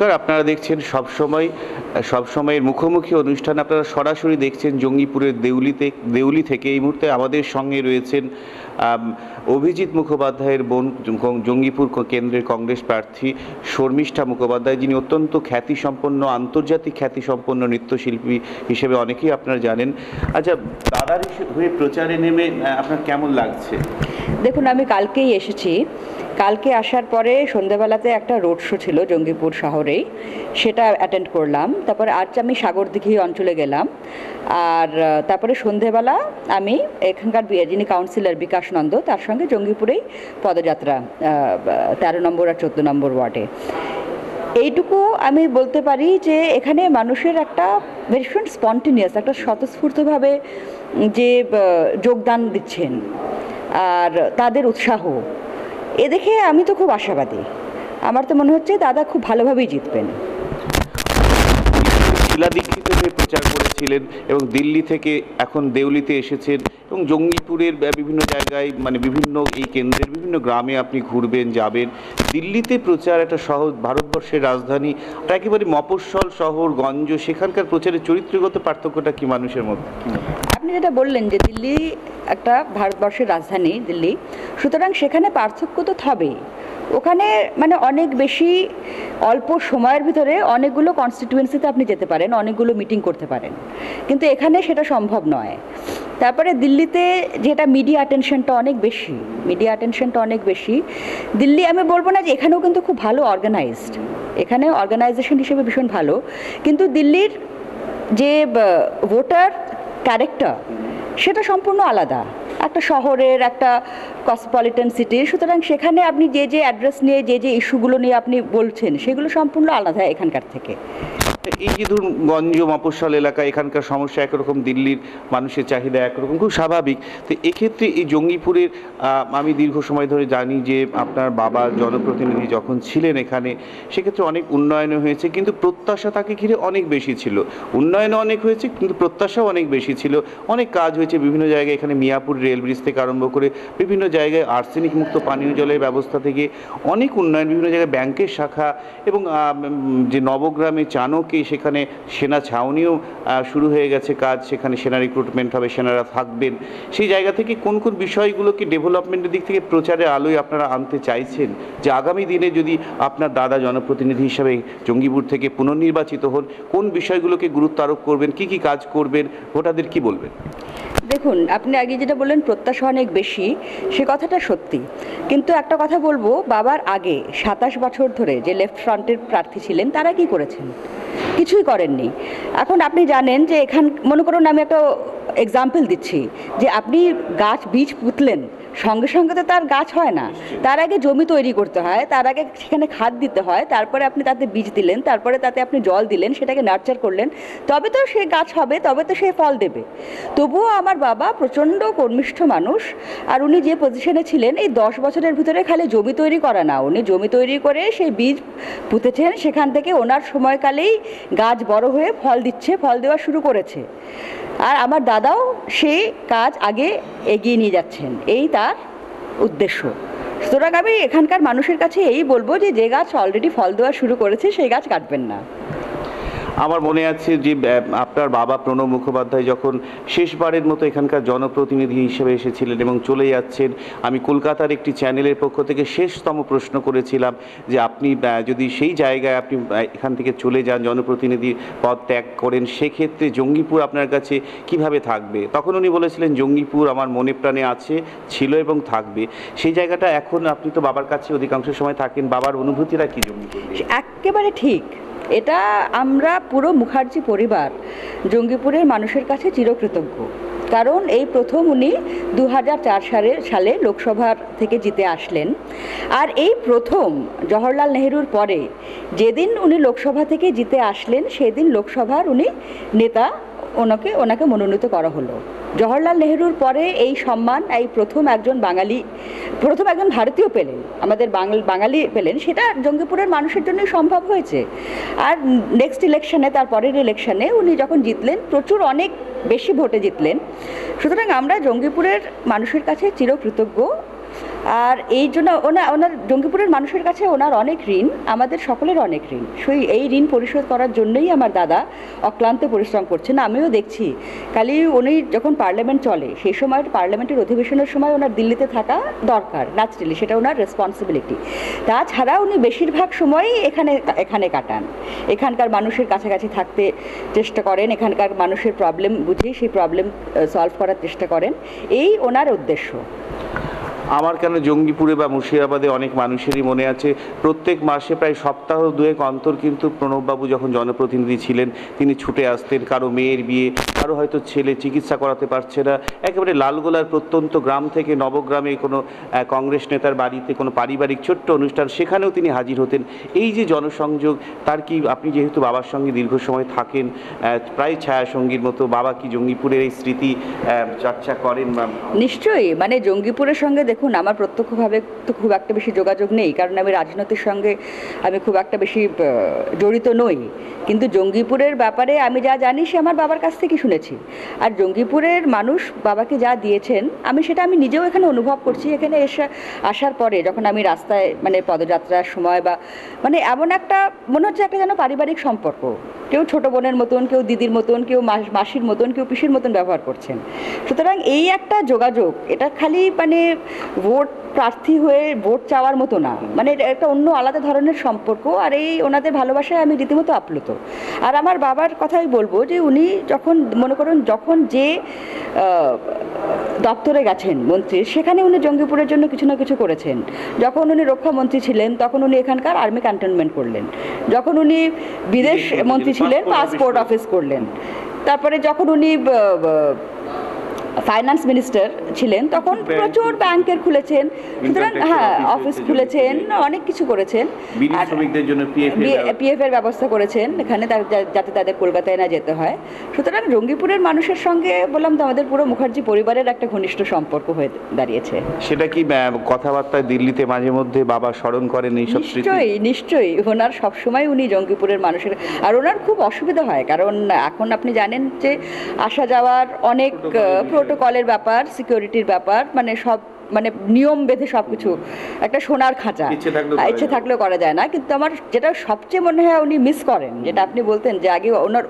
নমস্কার, আপনারা দেখছেন সবসময়ের মুখোমুখি অনুষ্ঠান। আপনারা সরাসরি দেখছেন জঙ্গিপুরের দেউলি থেকে। এই মুহূর্তে আমাদের সঙ্গে রয়েছেন অভিজিৎ মুখোপাধ্যায়ের বোন, জঙ্গিপুর কেন্দ্রের কংগ্রেস প্রার্থী শর্মিষ্ঠা মুখোপাধ্যায়, যিনি অত্যন্ত খ্যাতিসম্পন্ন, আন্তর্জাতিক খ্যাতিসম্পন্ন নৃত্যশিল্পী হিসেবে অনেকেই আপনারা জানেন। আচ্ছা, দাদার হয়ে প্রচারে নেমে আপনার কেমন লাগছে? দেখুন, আমি কালকেই এসেছি। কালকে আসার পরে সন্ধ্যাবেলাতে একটা রোড শো ছিল জঙ্গিপুর শহরেই, সেটা অ্যাটেন্ড করলাম। তারপরে আজ আমি সাগরদিঘি অঞ্চলে গেলাম। আর তারপরে সন্ধ্যেবেলা আমি এখানকার যিনি কাউন্সিলর বিকাশ নন্দ, তার সঙ্গে জঙ্গিপুরেই পদযাত্রা 13 নম্বর আর 14 নম্বর ওয়ার্ডে। এইটুকু আমি বলতে পারি যে এখানে মানুষের একটা ভীষণ স্পন্টেনিয়াস, একটা স্বতঃস্ফূর্তভাবে যে যোগদান দিচ্ছেন আর তাদের উৎসাহ, এ দেখে আমি তো খুব আশাবাদী। আমার তো মনে হচ্ছে দাদা খুব ভালোভাবেই জিতবেন। শিলা দীক্ষিত হয়ে প্রচার করেছিলেন এবং দিল্লি থেকে এখন দেউলিতে এসেছেন এবং জঙ্গিপুরের বিভিন্ন জায়গায়, মানে বিভিন্ন এই কেন্দ্রের বিভিন্ন গ্রামে আপনি ঘুরবেন, যাবেন। দিল্লিতে প্রচার, একটা শহর, ভারতবর্ষের রাজধানী, একেবারে মফস্বল শহর গঞ্জ, সেখানকার প্রচারের চরিত্রগত পার্থক্যটা কি মানুষের মধ্যে? আপনি যেটা বললেন যে দিল্লি একটা ভারতবর্ষের রাজধানী দিল্লি, সুতরাং সেখানে পার্থক্য তো হবেই। ওখানে মানে অনেক বেশি অল্প সময়ের ভিতরে অনেকগুলো কনস্টিটিউয়েন্সিতে আপনি যেতে পারেন, অনেকগুলো মিটিং করতে পারেন, কিন্তু এখানে সেটা সম্ভব নয়। তারপরে দিল্লিতে যেটা মিডিয়া অ্যাটেনশনটা অনেক বেশি। দিল্লি, আমি বলবো না যে এখানেও কিন্তু খুব ভালো অর্গানাইজড, এখানে অর্গানাইজেশন হিসেবে ভীষণ ভালো, কিন্তু দিল্লির যে ভোটার ক্যারেক্টার সেটা সম্পূর্ণ আলাদা একটা শহরের, একটা কসমোপলিটন সিটির। সুতরাং সেখানে আপনি যে অ্যাড্রেস নিয়ে যে ইস্যুগুলো নিয়ে আপনি বলছেন, সেগুলো সম্পূর্ণ আলাদা এখানকার থেকে। এই যে ধরুন গঞ্জ মফস্বল এলাকা, এখানকার সমস্যা একরকম, দিল্লির মানুষের চাহিদা একরকম, খুব স্বাভাবিক। তো এক্ষেত্রে এই জঙ্গিপুরের আমি দীর্ঘ সময় ধরে জানি যে আপনার বাবা জনপ্রতিনিধি যখন ছিলেন এখানে, সেক্ষেত্রে অনেক উন্নয়ন হয়েছে, কিন্তু প্রত্যাশা তাকে ঘিরে অনেক বেশি ছিল। উন্নয়নও অনেক হয়েছে, কিন্তু প্রত্যাশাও অনেক বেশি ছিল। অনেক কাজ হয়েছে বিভিন্ন জায়গায়, এখানে মিয়াপুর রেল ব্রিজ থেকে আরম্ভ করে বিভিন্ন জায়গায় আর্সেনিক মুক্ত পানীয় জলের ব্যবস্থা থেকে অনেক উন্নয়ন, বিভিন্ন জায়গায় ব্যাংকের শাখা, এবং যে নবগ্রামে চাণকে সেখানে সেনা ছাউনিও শুরু হয়ে গেছে কাজ, সেখানে সেনা রিক্রুটমেন্ট হবে, সেনারা থাকবেন। সেই জায়গা থেকে কোন কোন বিষয়গুলোকে ডেভেলপমেন্টের দিক থেকে প্রচারের আলোয় আপনারা আনতে চাইছেন, যে আগামী দিনে যদি আপনার দাদা জনপ্রতিনিধি হিসাবে জঙ্গিপুর থেকে পুনর্নির্বাচিত হন, কোন বিষয়গুলোকে গুরুত্ব আরোপ করবেন, কি কি কাজ করবেন, ভোটারদের কি বলবেন? দেখুন, আপনি আগে যেটা বললেন প্রত্যাশা অনেক বেশি, সে কথাটা সত্যি, কিন্তু একটা কথা বলবো, বাবার আগে 27 বছর ধরে যে লেফট ফ্রন্টের প্রার্থী ছিলেন তারা কি করেছেন? কিছুই করেননি। এখন আপনি জানেন যে মনে করুন আমি একটা এক্সাম্পল দিচ্ছি, যে আপনি বীজ পুঁতলেন, সঙ্গে সঙ্গে তো তার গাছ হয় না, তার আগে জমি তৈরি করতে হয়, তার আগে সেখানে খাদ দিতে হয়, তারপরে আপনি তাতে বীজ দিলেন, তারপরে তাতে আপনি জল দিলেন, সেটাকে নার্চার করলেন, তবে তো সে গাছ হবে, তবে তো সে ফল দেবে। তবুও আমার বাবা প্রচণ্ড কর্মিষ্ঠ মানুষ, আর উনি যে পজিশনে ছিলেন, এই 10 বছরের ভিতরে খালি জমি তৈরি করা না, উনি জমি তৈরি করে সেই বীজ পুঁতেছেন, সেখান থেকে ওনার সময়কালেই গাছ বড় হয়ে ফল দিচ্ছে, ফল দেওয়া শুরু করেছে। আর আমার দাদাও সেই কাজ আগে এগিয়ে নিয়ে যাচ্ছেন, এই তার উদ্দেশ্য। সুতরাং আমি এখানকার মানুষের কাছে এই বলবো যে গাছ অলরেডি ফল দেওয়া শুরু করেছে সেই গাছ কাটবেন না। আমার মনে আছে যে আপনার বাবা প্রণব মুখোপাধ্যায় যখন শেষবারের মতো এখানকার জনপ্রতিনিধি হিসেবে এসেছিলেন এবং চলে যাচ্ছেন, আমি কলকাতার একটি চ্যানেলের পক্ষ থেকে শেষতম প্রশ্ন করেছিলাম যে আপনি যদি সেই জায়গায় আপনি এখান থেকে চলে যান, জনপ্রতিনিধি পদ ত্যাগ করেন, সেক্ষেত্রে জঙ্গিপুর আপনার কাছে কিভাবে থাকবে? তখন উনি বলেছিলেন, জঙ্গিপুর আমার মনে প্রাণে আছে, ছিল এবং থাকবে। সেই জায়গাটা এখন, আপনি তো বাবার কাছে অধিকাংশ সময় থাকেন, বাবার অনুভূতিটা কি জঙ্গিপুর? একেবারে ঠিক। এটা আমরা পুরো মুখার্জি পরিবার জঙ্গিপুরের মানুষের কাছে চিরকৃতজ্ঞ, কারণ এই প্রথম উনি 2004 সালে লোকসভা থেকে জিতে আসলেন। আর এই প্রথম জওহরলাল নেহরুর পরে যেদিন উনি লোকসভা থেকে জিতে আসলেন, সেদিন লোকসভার উনি নেতা, ওনাকে মনোনীত করা হলো। জওহরলাল নেহরুর পরে এই সম্মান এই প্রথম একজন ভারতীয় পেলেন, আমাদের বাঙালি পেলেন, সেটা জঙ্গিপুরের মানুষের জন্যই সম্ভব হয়েছে। আর নেক্সট ইলেকশনে, তার পরের ইলেকশনে উনি যখন জিতলেন, অনেক বেশি ভোটে জিতলেন। সুতরাং আমরা জঙ্গিপুরের মানুষের কাছে চিরকৃতজ্ঞ। আর এই জন্য ওনার জঙ্গিপুরের মানুষের কাছে ওনার অনেক ঋণ, আমাদের সকলের অনেক ঋণ। সেই এই ঋণ পরিশোধ করার জন্যই আমার দাদা অক্লান্ত পরিশ্রম করছেন। আমিও দেখছি খালি উনি যখন পার্লামেন্ট চলে সেই সময় পার্লামেন্টের অধিবেশনের সময় ওনার দিল্লিতে থাকা দরকার, ন্যাচারালি সেটা ওনার রেসপন্সিবিলিটি। তাছাড়া উনি বেশিরভাগ সময়ই এখানে কাটান, এখানকার মানুষের কাছাকাছি থাকতে চেষ্টা করেন, এখানকার মানুষের প্রবলেম বুঝে সেই প্রবলেম সলভ করার চেষ্টা করেন, এই ওনার উদ্দেশ্য। আমার কেন জঙ্গিপুরে বা মুর্শিদাবাদে অনেক মানুষেরই মনে আছে প্রত্যেক মাসে প্রায় সপ্তাহ দুয়েক অন্তর কিন্তু প্রণববাবু যখন জনপ্রতিনিধি ছিলেন তিনি ছুটে আসতেন, কারো মেয়ের বিয়ে, কারো হয়তো ছেলে চিকিৎসা করাতে পারছে না, একেবারে লালগোলার প্রত্যন্ত গ্রাম থেকে নবগ্রামে কোনো কংগ্রেস নেতার বাড়িতে কোনো পারিবারিক ছোট্ট অনুষ্ঠান, সেখানেও তিনি হাজির হতেন। এই যে জনসংযোগ, তার কি আপনি যেহেতু বাবার সঙ্গে দীর্ঘ সময় থাকেন, প্রায় ছায়াসঙ্গীর মতো, বাবা কি জঙ্গিপুরের এই স্মৃতি চর্চা করেন? বা নিশ্চয়ই, মানে জঙ্গিপুরের সঙ্গে দেখুন আমার প্রত্যক্ষভাবে তো খুব একটা বেশি যোগাযোগ নেই, কারণ আমি রাজনীতির সঙ্গে আমি খুব একটা বেশি জড়িত নই, কিন্তু জঙ্গিপুরের ব্যাপারে আমি যা জানি সে আমার বাবার কাছ থেকে শুনেছি। আর জঙ্গিপুরের মানুষ বাবাকে যা দিয়েছেন আমি নিজেও এখানে অনুভব করছি। এখানে আসার পরে যখন আমি রাস্তায় মানে পদযাত্রার সময় বা মানে এমন একটা মনে হচ্ছে একটা যেন পারিবারিক সম্পর্ক, কেউ ছোট বোনের মতন, কেউ দিদির মতন, কেউ মাসির মতন, কেউ পিসির মতন ব্যবহার করছেন। সুতরাং এই একটা যোগাযোগ, এটা খালি মানে ভোট প্রার্থী হয়ে ভোট চাওয়ার মতো না, মানে একটা অন্য আলাদা ধরনের সম্পর্ক। আর এই ওনাদের ভালোবাসায় আমি রীতিমতো আপ্লুত। আর আমার বাবার কথাই বলবো যে উনি যখন মনে করুন যখন যে দপ্তরে গেছেন মন্ত্রীর, সেখানে উনি জঙ্গিপুরের জন্য কিছু না কিছু করেছেন। যখন উনি রক্ষামন্ত্রী ছিলেন তখন উনি এখানকার আর্মি ক্যান্টনমেন্ট করলেন, যখন উনি বিদেশ মন্ত্রী ছিলেন পাসপোর্ট অফিস করলেন, তারপরে যখন উনি ফাইন্যান্স মিনিস্টার ছিলেন তখন প্রচুর ব্যাংকের খুলেছেন, সুতরাং হ্যাঁ অফিস খুলেছেন, অনেক কিছু করেছেন। আর পিএফ এর ব্যবস্থা করেছেন এখানে যাতে তাদের কলকাতায় না যেতে হয়। সুতরাং জঙ্গিপুরের মানুষের সঙ্গে বললাম তো আমাদের পুরো মুখার্জি পরিবারের একটা ঘনিষ্ঠ সম্পর্ক হয়ে দাঁড়িয়েছে। সেটা কি কথাবার্তায় দিল্লিতে মাঝে মধ্যে বাবা স্মরণ করেন এইসব স্মৃতি? নিশ্চয়ই ওনার সবসময় উনি জঙ্গিপুরের মানুষের, আর ওনার খুব অসুবিধা হয় কারণ এখন আপনি জানেন যে আসা যাওয়ার অনেক প্রোটোকলের ব্যাপার, সিকিউরিটির ব্যাপার, মানে সব মানে নিয়ম বেঁধে সব কিছু একটা সোনার খাঁচা, ইচ্ছে থাকলেও করা যায় না। কিন্তু আমার যেটা সবচেয়ে মনে হয় উনি মিস করেন, যেটা আপনি বলতেন যে আগে ওনার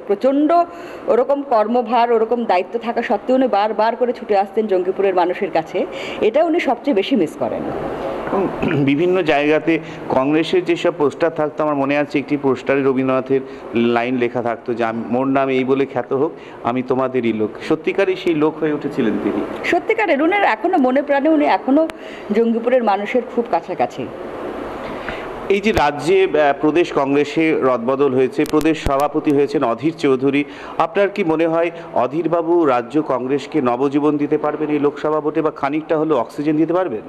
প্রচণ্ড ওরকম কর্মভার, ওরকম দায়িত্ব থাকা সত্ত্বেও উনি বারবার করে ছুটে আসতেন জঙ্গিপুরের মানুষের কাছে, এটা উনি সবচেয়ে বেশি মিস করেন। বিভিন্ন জায়গাতে কংগ্রেসের যেসব পোস্টার থাকতো, আমার মনে আছে একটি পোস্টারে রবীন্দ্রনাথের লাইন লেখা থাকতো যে মোর নাম এই বলে খ্যাত হোক, আমি তোমাদেরই লোক। সত্যিকারই সেই লোক হয়ে উঠেছিলেন তিনি। সত্যিকারের উনার এখনো মনে প্রাণে উনি এখনো জঙ্গিপুরের মানুষের খুব কাছাকাছি। এই যে রাজ্যে প্রদেশ কংগ্রেসে রদবদল হয়েছে, প্রদেশ সভাপতি হয়েছেন অধীর চৌধুরী, আপনার কি মনে হয় অধীরবাবু রাজ্য কংগ্রেসকে নবজীবন দিতে পারবেন এই লোকসভা ভোটে, বা খানিকটা হলেও অক্সিজেন দিতে পারবেন?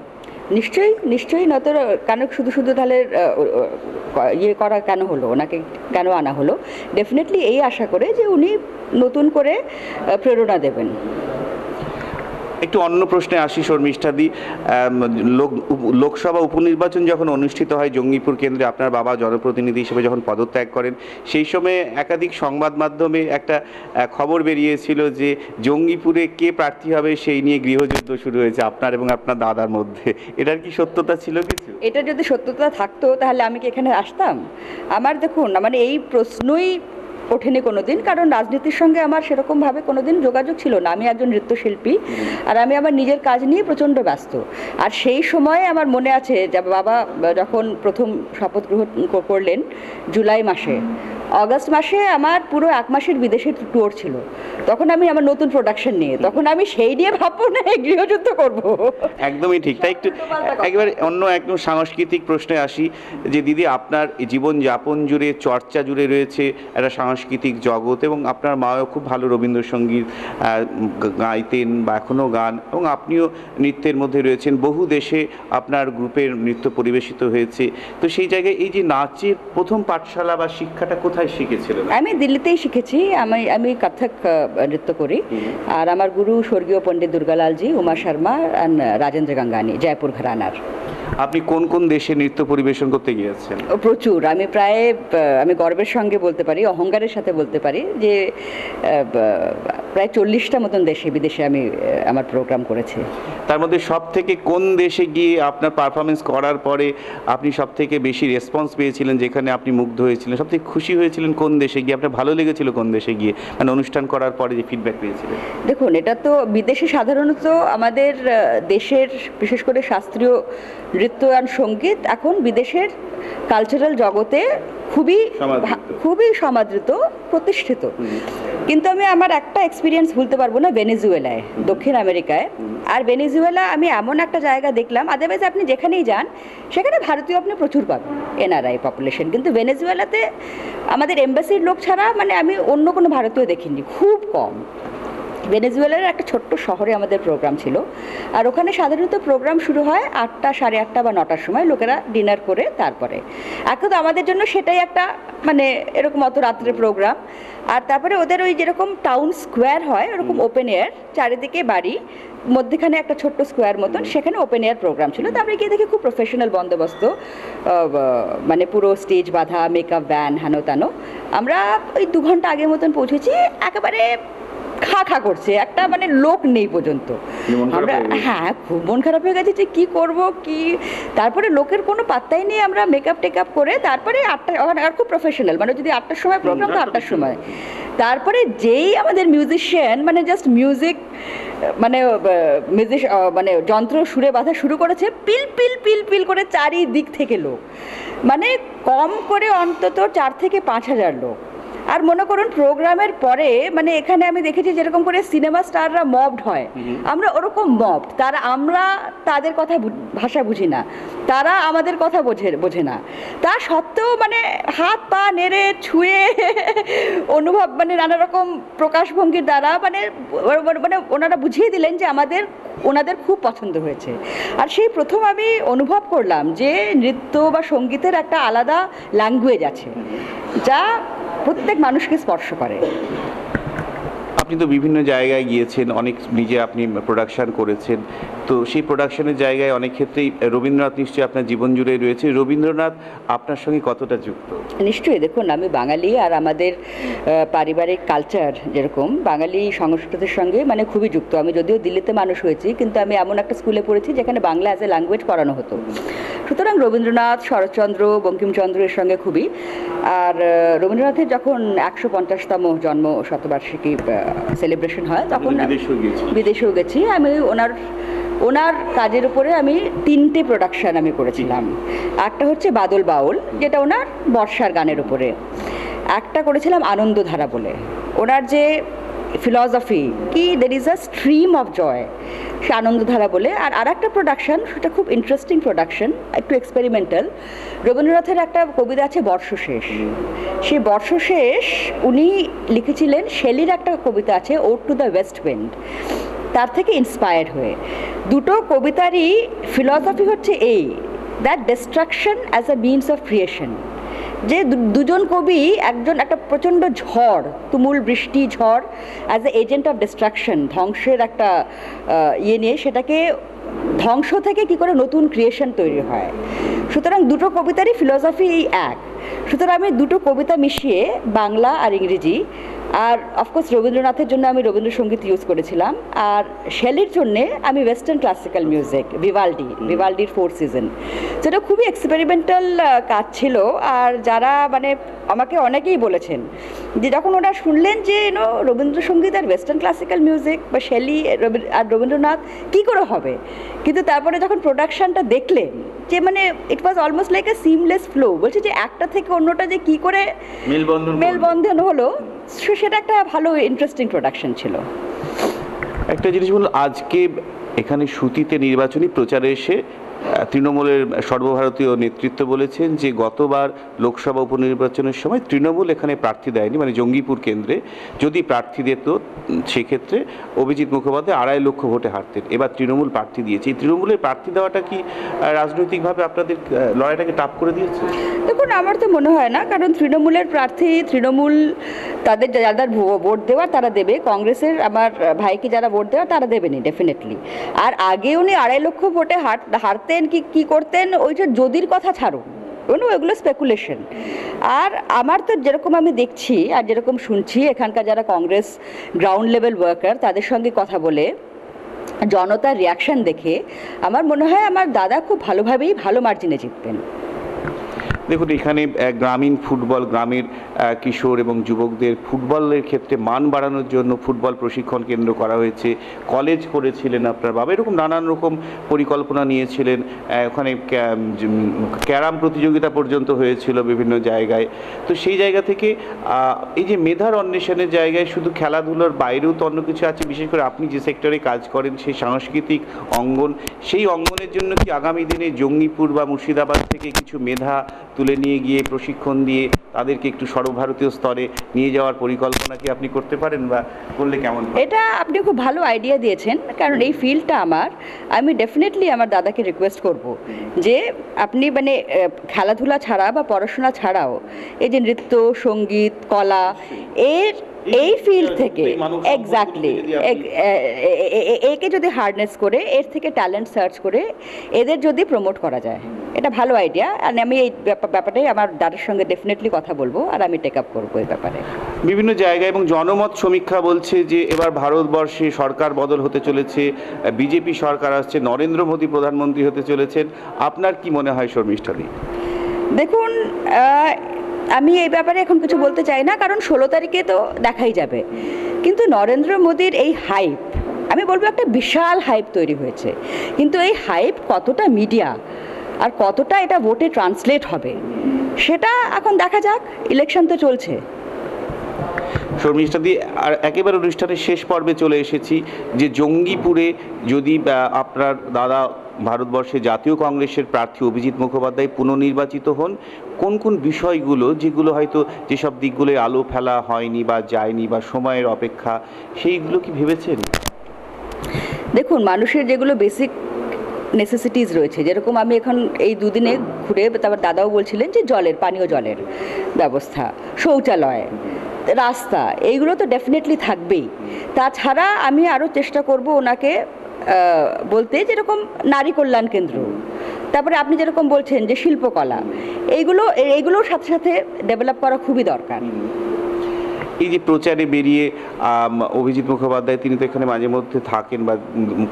নিশ্চয়ই নয়তো কেন শুধু তাহলে ইয়ে করা কেন হলো, ওনাকে কেন আনা হলো? ডেফিনেটলি এই আশা করে যে উনি নতুন করে প্রেরণা দেবেন। একটু অন্য প্রশ্নে আসি শর্মিষ্ঠাদি, লোকসভা উপনির্বাচন যখন অনুষ্ঠিত হয় জঙ্গিপুর কেন্দ্রে, আপনার বাবা জনপ্রতিনিধি হিসেবে যখন পদত্যাগ করেন, সেই সময় একাধিক সংবাদ মাধ্যমে একটা খবর বেরিয়েছিল যে জঙ্গিপুরে কে প্রার্থী হবে সেই নিয়ে গৃহযুদ্ধ শুরু হয়েছে আপনার এবং আপনার দাদার মধ্যে। এটার কি সত্যতা ছিল কিছু? এটা যদি সত্যতা থাকতো তাহলে আমি কি এখানে আসতাম? আমার দেখুন মানে এই প্রশ্নই ওঠেনি কোনো দিন, কারণ রাজনীতির সঙ্গে আমার সেরকমভাবে কোনো দিন যোগাযোগ ছিল না। আমি একজন নৃত্যশিল্পী, আর আমি আমার নিজের কাজ নিয়ে প্রচণ্ড ব্যস্ত। আর সেই সময় আমার মনে আছে যে বাবা যখন প্রথম শপথ গ্রহণ করলেন জুলাই মাসে, অগাস্ট মাসে আমার পুরো 1 মাসের বিদেশের ট্যুর ছিল, তখন আমি আমার নতুন প্রোডাকশন নিয়ে, তখন আমি সেই নিয়ে ভাববো না গৃহযুদ্ধ করব। একদমই ঠিক। তাই একটু একেবারে অন্য একদম সাংস্কৃতিক প্রশ্নে আসি যে দিদি, আপনার জীবনযাপন জুড়ে চর্চা জুড়ে রয়েছে একটা সাংস্কৃতিক জগৎ, এবং আপনার মাও খুব ভালো রবীন্দ্রসঙ্গীত গাইতেন বা এখনও গান, এবং আপনিও নৃত্যের মধ্যে রয়েছেন, বহু দেশে আপনার গ্রুপের নৃত্য পরিবেশিত হয়েছে। তো সেই জায়গায় এই যে নাচের প্রথম পাঠশালা বা শিক্ষাটা কোথায় শিখেছিলেন? আমি দিল্লিতেই শিখেছি। আমি কথক নৃত্য করি, আর আমার গুরু স্বর্গীয় পণ্ডিত দুর্গালালজি, উমা শর্মা আর রাজেন্দ্র গঙ্গানি, জয়পুর ঘরানার। আপনি কোন কোন দেশে নৃত্য পরিবেশন করতে গিয়েছেন? প্রচুর। আমি গর্বের সঙ্গে বলতে পারি, অহংকারের সাথে বলতে পারি যে প্রায় 40টা মতন দেশে বিদেশে আমি আমার প্রোগ্রাম করেছি। তার মধ্যে সব থেকে কোন দেশে গিয়ে আপনার পারফরমেন্স করার পরে আপনি সব থেকে বেশি রেসপন্স পেয়েছিলেন, যেখানে আপনি মুগ্ধ হয়েছিলেন, সব থেকে খুশি হয়েছিলেন কোন দেশে গিয়ে, আপনার ভালো লেগেছিল কোন দেশে গিয়ে, মানে অনুষ্ঠান করার পরে যে ফিডব্যাক পেয়েছিলেন? দেখুন, এটা তো বিদেশে সাধারণত আমাদের দেশের বিশেষ করে শাস্ত্রীয় নৃত্য আর সঙ্গীত এখন বিদেশের কালচারাল জগতে খুবই সমাদৃত, প্রতিষ্ঠিত। কিন্তু আমি আমার একটা এক্সপিরিয়েন্স ভুলতে পারবো না, ভেনেজুয়েলায়, দক্ষিণ আমেরিকায়। আর ভেনেজুয়েলা আমি এমন একটা জায়গা দেখলাম, আদারওয়াইজ আপনি যেখানেই যান সেখানে ভারতীয় আপনি প্রচুর পাবেন, এনআরআই পপুলেশন, কিন্তু ভেনেজুয়েলাতে আমাদের এম্বাসির লোক ছাড়া মানে আমি অন্য কোনো ভারতীয় দেখিনি, খুব কম। ভেনেজুয়েলার একটা ছোট্ট শহরে আমাদের প্রোগ্রাম ছিল, আর ওখানে সাধারণত প্রোগ্রাম শুরু হয় 8টা, 8:30 বা 9টার সময়, লোকেরা ডিনার করে তারপরে। এখন তো আমাদের জন্য সেটাই একটা মানে এরকম অত রাত্রে প্রোগ্রাম। আর তারপরে ওদের ওই যেরকম টাউন স্কোয়ার হয় ওরকম ওপেন এয়ার, চারিদিকে বাড়ি, মধ্যেখানে একটা ছোট্ট স্কোয়ার মতন, সেখানে ওপেন এয়ার প্রোগ্রাম ছিল। তো আমরা গিয়ে দেখি খুব প্রফেশনাল বন্দোবস্ত, মানে পুরো স্টেজ বাঁধা, মেকআপ ভ্যান, হানো তানো। আমরা ওই 2 ঘন্টা আগের মতন পৌঁছেছি, একেবারে খা খা করছে, একটা মানে লোক নেই পর্যন্ত। আমরা হ্যাঁ, খুব মন খারাপ হয়ে গেছে যে কী করবো কি। তারপরে লোকের কোনো পাত্তাই নেই, আমরা মেকআপ টেকআপ করে তারপরে 8টা, আর খুব প্রফেশনাল, মানে যদি 8টার সময় প্রোগ্রাম তো 8টার সময়। তারপরে যেই আমাদের মিউজিশিয়ান মানে জাস্ট মিউজিক মানে মানে যন্ত্র সুরে বাঁধা শুরু করেছে, পিল পিল পিল পিল করে চারিদিক থেকে লোক, মানে কম করে অন্তত 4 থেকে 5,000 লোক। আর মনে করুন প্রোগ্রামের পরে মানে এখানে আমি দেখেছি যেরকম করে সিনেমা স্টাররা মবড হয়, আমরা ওরকম মবড। আমরা তাদের কথা ভাষা বুঝি না, তারা আমাদের কথা বোঝে না। তা সত্ত্বেও মানে হাত পা নেড়ে ছুঁয়ে অনুভব মানে নানা রকম প্রকাশভঙ্গির দ্বারা মানে মানে ওনারা বুঝিয়ে দিলেন যে ওনাদের খুব পছন্দ হয়েছে। আর সেই প্রথম আমি অনুভব করলাম যে নৃত্য বা সঙ্গীতের একটা আলাদা ল্যাঙ্গুয়েজ আছে, যা প্রত্যেক মানুষকে স্পর্শ করে। আপনি তো বিভিন্ন জায়গায় গিয়েছেন, অনেক নিজে আপনি প্রোডাকশন করেছেন, তো সেই প্রোডাকশনের জায়গায় অনেক ক্ষেত্রেই রবীন্দ্রনাথ নিশ্চয়ই আপনার জীবন জুড়ে রয়েছে। রবীন্দ্রনাথ আপনার সঙ্গে কতটা যুক্ত? নিশ্চয়ই, দেখুন আমি বাঙালি, আর আমাদের পারিবারিক কালচার যেরকম বাঙালি সংস্কৃতির সঙ্গে মানে খুবই যুক্ত। আমি যদিও দিল্লিতে মানুষ হয়েছি, কিন্তু আমি এমন একটা স্কুলে পড়েছি যেখানে বাংলা অ্যাজ এ ল্যাঙ্গুয়েজ পড়ানো হতো। সুতরাং রবীন্দ্রনাথ, শরৎচন্দ্র, বঙ্কিমচন্দ্রের সঙ্গে খুবই। আর রবীন্দ্রনাথের যখন 150তম জন্ম শতবার্ষিকী সেলিব্রেশন হয় তখন বিদেশেও গেছি। আমি ওনার কাজের উপরে আমি 3টে প্রোডাকশান আমি করেছিলাম। একটা হচ্ছে বাদল বাউল, যেটা ওনার বর্ষার গানের উপরে। একটা করেছিলাম আনন্দধারা বলে, ওনার যে ফিলসফি কি, there is a stream of joy, সে আনন্দধারা বলে। আর একটা প্রোডাকশান, সেটা খুব ইন্টারেস্টিং প্রোডাকশান, একটু এক্সপেরিমেন্টাল। রবীন্দ্রনাথের একটা কবিতা আছে বর্ষশেষ, সেই বর্ষশেষ উনি লিখেছিলেন শেলির একটা কবিতা আছে ode to the west wind, তার থেকে ইন্সপায়ার্ড হয়ে। দুটো কবিতারই ফিলসফি হচ্ছে এই, that destruction as a means of creation. যে দুজন কবি, একজন একটা প্রচণ্ড ঝড়, তুমুল বৃষ্টি ঝড় as a agent of distraction, ধ্বংসের একটা নিয়ে, সেটাকে ধ্বংস থেকে কি করে নতুন ক্রিয়েশন তৈরি হয়। সুতরাং দুটো কবিতারই ফিলসফি এই এক। সুতরাং আমি দুটো কবিতা মিশিয়ে বাংলা আর ইংরেজি, আর অফকোর্স রবীন্দ্রনাথের জন্য আমি রবীন্দ্রসঙ্গীত ইউজ করেছিলাম, আর শেলির জন্যে আমি ওয়েস্টার্ন ক্লাসিক্যাল মিউজিক, ভিভাল্ডির 4 সিজন। সেটা খুবই এক্সপেরিমেন্টাল কাজ ছিল। আর যারা মানে আমাকে অনেকেই বলেছেন যে যখন ওরা শুনলেন যে রবীন্দ্রসঙ্গীত আর ওয়েস্টার্ন ক্লাসিক্যাল মিউজিক বা শেলি আর রবীন্দ্রনাথ কী করে হবে, কিন্তু তারপরে যখন প্রোডাকশানটা দেখলেন যে মানে it was almost like a seamless flow, বলছে যে একটা থেকে অন্যটা যে কী করে মেলবন্ধন হলো, সেটা একটা ভালো ইন্টারেস্টিং প্রোডাকশন ছিল। একটা জিনিস বলুন, আজকে এখানে সুতিতে নির্বাচনী প্রচারে এসে তৃণমূলের সর্বভারতীয় নেতৃত্ব বলেছেন যে গতবার লোকসভা উপনির্বাচনের সময় তৃণমূল এখানে প্রার্থী দেয়নি, মানে জঙ্গিপুর কেন্দ্রে যদি প্রার্থী দিত সেক্ষেত্রে অভিজিৎ মুখোপাধ্যায় 2.5 লক্ষ ভোটে হারতেন। এবার তৃণমূল প্রার্থী দিয়েছে, এই তৃণমূলের প্রার্থী দেওয়াটা কি রাজনৈতিকভাবে আপনাদের লড়াইটাকে টাফ করে দিয়েছে? দেখুন, আমার তো মনে হয় না, কারণ তৃণমূলের প্রার্থী, তৃণমূল তাদের যারা ভোট দেওয়ার তারা দেবে, কংগ্রেসের আমার ভাইকে যারা ভোট দেওয়ার তারা দেবেনি ডেফিনেটলি। আর আগে উনি 2.5 লক্ষ ভোটে হারতেন কি করতেন, ওই যে যদির কথা ছাড়ুন, ওগুলো স্পেকুলেশন। আর আমার তো যেরকম আমি দেখছি আর যেরকম শুনছি, এখানকার যারা কংগ্রেস গ্রাউন্ড লেভেল ওয়ার্কার তাদের সঙ্গে কথা বলে, জনতার রিয়াকশন দেখে আমার মনে হয় আমার দাদা খুব ভালোভাবেই ভালো মার্জিনে জিতবেন। দেখুন, এখানে গ্রামীণ ফুটবল, গ্রামের কিশোর এবং যুবকদের ফুটবলের ক্ষেত্রে মান বাড়ানোর জন্য ফুটবল প্রশিক্ষণ কেন্দ্র করা হয়েছে, কলেজ করেছিলেন আপনার বাবা, এরকম নানান রকম পরিকল্পনা নিয়েছিলেন। ওখানে ক্যারাম প্রতিযোগিতা পর্যন্ত হয়েছিল বিভিন্ন জায়গায়। তো সেই জায়গা থেকে এই যে মেধার অন্বেষণের জায়গায় শুধু খেলাধুলার বাইরেও তো অন্য কিছু আছে, বিশেষ করে আপনি যে সেক্টরে কাজ করেন সেই সাংস্কৃতিক অঙ্গন, সেই অঙ্গনের জন্য কি আগামী দিনে জঙ্গিপুর বা মুর্শিদাবাদ থেকে কিছু মেধা তুলে নিয়ে গিয়ে প্রশিক্ষণ দিয়ে তাদেরকে একটু সর্বভারতীয় স্তরে নিয়ে যাওয়ার পরিকল্পনা কি আপনি করতে পারেন, বা করলে কেমন? এটা আপনি খুব ভালো আইডিয়া দিয়েছেন, কারণ এই ফিল্ডটা আমি ডেফিনেটলি আমার দাদাকে রিকোয়েস্ট করব যে আপনি মানে খেলাধুলা ছাড়া বা পড়াশোনা ছাড়াও এই যে নৃত্য, সঙ্গীত, কলা, এই ফিল্ড থেকে এক্স্যাক্টলি একে যদি হার্ডনেস করে, এর থেকে ট্যালেন্ট সার্চ করে এদের যদি প্রমোট করা যায়, এটা ভালো আইডিয়া। আর আমি এই ব্যাপারটাই আমার দাদার সঙ্গে ডেফিনেটলি কথা বলবো আর আমি টেক আপ করবো এই ব্যাপারে। বিভিন্ন জায়গায় এবং জনমত সমীক্ষা বলছে যে এবার ভারতবর্ষে সরকার বদল হতে চলেছে, বিজেপি সরকার আসছে, নরেন্দ্র মোদী প্রধানমন্ত্রী হতে চলেছেন। আপনার কি মনে হয় শর্মিষ্ঠাদি? দেখুন, আমি এই ব্যাপারে এখন কিছু বলতে চাই না, কারণ 16 তারিখে তো দেখাই যাবে। কিন্তু নরেন্দ্র মোদীর এই হাইপ, আমি বলবো একটা বিশাল হাইপ তৈরি হয়েছে, কিন্তু এই হাইপ কতটা মিডিয়া আর কতটা এটা ভোটে ট্রান্সলেট হবে সেটা এখন দেখা যাক, ইলেকশন তো চলছে। শর্মিষ্ঠাদি, আর একেবারে অনুষ্ঠানের শেষ পর্বে চলে এসেছি, যে জঙ্গিপুরে যদি আপনার দাদা ভারতবর্ষে জাতীয় কংগ্রেসের প্রার্থী অভিজিৎ মুখোপাধ্যায় পুনর্নির্বাচিত হন, কোন কোন বিষয়গুলো, যেগুলো হয়তো যেসব দিকগুলো আলো ফেলা হয়নি বা যায়নি বা সময়ের অপেক্ষা, সেইগুলো কি ভেবেছেন? দেখুন, মানুষের যেগুলো বেসিক নেসেসিটিস রয়েছে, যেরকম আমি এখন এই দুদিনে ঘুরে, তারপর দাদাও বলছিলেন যে পানীয় জলের ব্যবস্থা, শৌচালয়, রাস্তা, এইগুলো তো ডেফিনেটলি থাকবেই। তাছাড়া আমি আরও চেষ্টা করব ওনাকে বলতে, যেরকম নারী কল্যাণ কেন্দ্র, তারপরে আপনি যেরকম বলছেন যে শিল্পকলা, এইগুলোর সাথে সাথে ডেভেলপ করা খুবই দরকার। এই যে প্রচারে বেরিয়ে অভিজিৎ মুখোপাধ্যায়, তিনি তো এখানে মাঝে মধ্যে থাকেন বা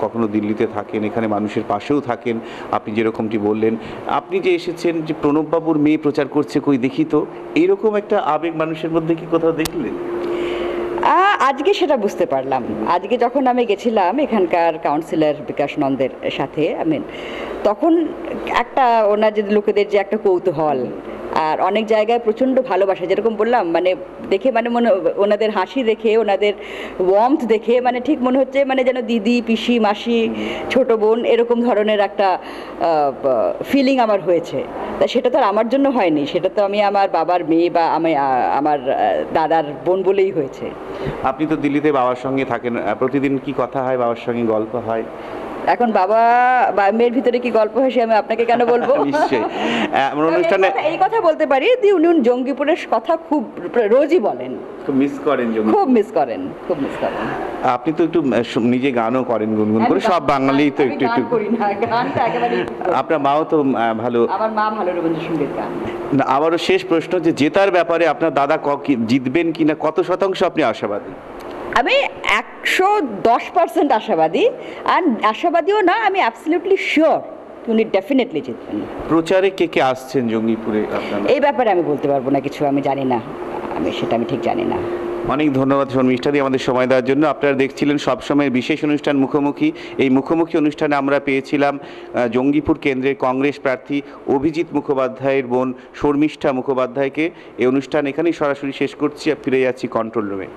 কখনো দিল্লিতে থাকেন, এখানে মানুষের পাশেও থাকেন, আপনি যেরকমটি বললেন। আপনি যে এসেছেন, যে প্রণববাবুর মেয়ে প্রচার করছে, কই দেখি তো, এইরকম একটা আবেগ মানুষের মধ্যে কি কোথাও দেখলেন? আজকে সেটা বুঝতে পারলাম। আজকে যখন আমি গেছিলাম এখানকার কাউন্সিলর বিকাশ নন্দের সাথে, তখন একটা ওনাদের লোকেদের যে একটা কৌতূহল আর অনেক জায়গায় প্রচণ্ড ভালোবাসা, যেরকম বললাম, মানে দেখে মানে মনে, ওনাদের হাসি দেখে, ওনাদের ওয়ার্মথ দেখে মানে ঠিক মনে হচ্ছে মানে যেন দিদি, পিসি, মাসি, ছোট বোন, এরকম ধরনের একটা ফিলিং আমার হয়েছে। তা সেটা তো আর আমার জন্য হয়নি, সেটা তো আমি আমার বাবার মেয়ে বা আমার দাদার বোন বলেই হয়েছে। আপনি তো দিল্লিতে বাবার সঙ্গে থাকেন, প্রতিদিন কি কথা হয়, বাবার সঙ্গে গল্প হয়? এখন বাবা মেয়ের ভিতরে কি গল্প হয় সে আমি আপনাকে কেন বলবো? নিশ্চয়ই। অনুষ্ঠানে এই কথা বলতে পারি, উনি জঙ্গিপুরের কথা খুব রোজই বলেন, খুব মিস করেন। খুব মিস করেন। আপনি তো একটু নিজে গানও করেন গুনগুন করে, সব বাঙালি তো একটু একটু করি না, গানটা একেবারে। আপনার মাও তো ভালো, আমার মা ভালো রবীন্দ্রসঙ্গীত গান। আবারও শেষ প্রশ্ন, যে জেতার ব্যাপারে আপনার দাদা জিতবেন কিনা, কত শতাংশ আপনি আশাবাদী? আমি 110% আশাবাদী, আর আশাবাদীও না, আমি অ্যাবসলিউটলি শিওর উনি ডেফিনেটলি জিতবেন। প্রচারে কে কে আসছেন জঙ্গিপুরে আপনার? এই ব্যাপারে আমি বলতে পারবো না কিছু, আমি জানি না, সেটা আমি ঠিক জানি না। অনেক ধন্যবাদ শর্মিষ্ঠাদি আমাদের সময় দেওয়ার জন্য। আপনারা দেখছিলেন সবসময় বিশেষ অনুষ্ঠান মুখোমুখি। এই মুখোমুখি অনুষ্ঠানে আমরা পেয়েছিলাম জঙ্গিপুর কেন্দ্রের কংগ্রেস প্রার্থী অভিজিৎ মুখোপাধ্যায়ের বোন শর্মিষ্ঠা মুখোপাধ্যায়কে। এই অনুষ্ঠান এখানেই সরাসরি শেষ করছি, ফিরে যাচ্ছি কন্ট্রোল রুমে।